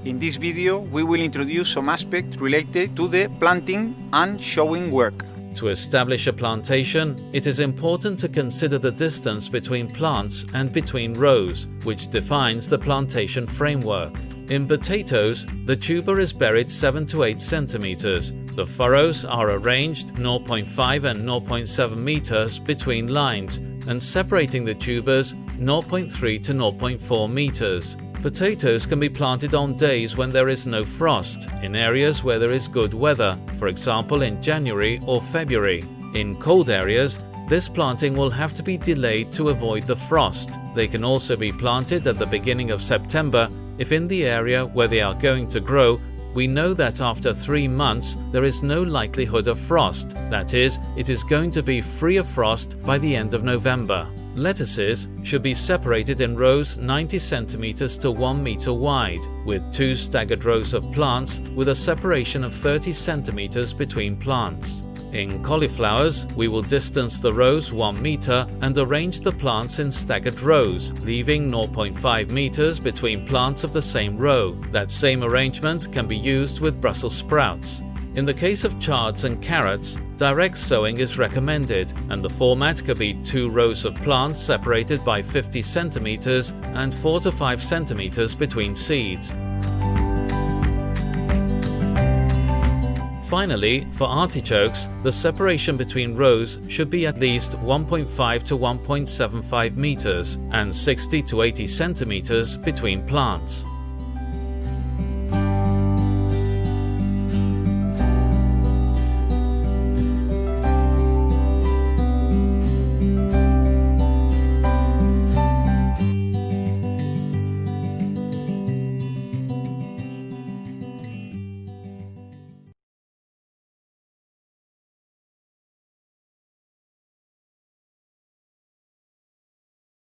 In this video, we will introduce some aspects related to the planting and sowing work. To establish a plantation, it is important to consider the distance between plants and between rows, which defines the plantation framework. In potatoes, the tuber is buried 7 to 8 centimeters. The furrows are arranged 0.5 and 0.7 meters between lines, and separating the tubers 0.3 to 0.4 meters. Potatoes can be planted on days when there is no frost, in areas where there is good weather, for example in January or February. In cold areas, this planting will have to be delayed to avoid the frost. They can also be planted at the beginning of September if in the area where they are going to grow, we know that after 3 months there is no likelihood of frost, that is, it is going to be free of frost by the end of November. Lettuces should be separated in rows 90 centimeters to 1 meter wide, with 2 staggered rows of plants with a separation of 30 centimeters between plants. In cauliflowers, we will distance the rows 1 meter and arrange the plants in staggered rows, leaving 0.5 meters between plants of the same row. That same arrangement can be used with Brussels sprouts. In the case of chards and carrots, direct sowing is recommended, and the format could be 2 rows of plants separated by 50 centimeters and 4 to 5 centimeters between seeds. Finally, for artichokes, the separation between rows should be at least 1.5 to 1.75 meters and 60 to 80 centimeters between plants.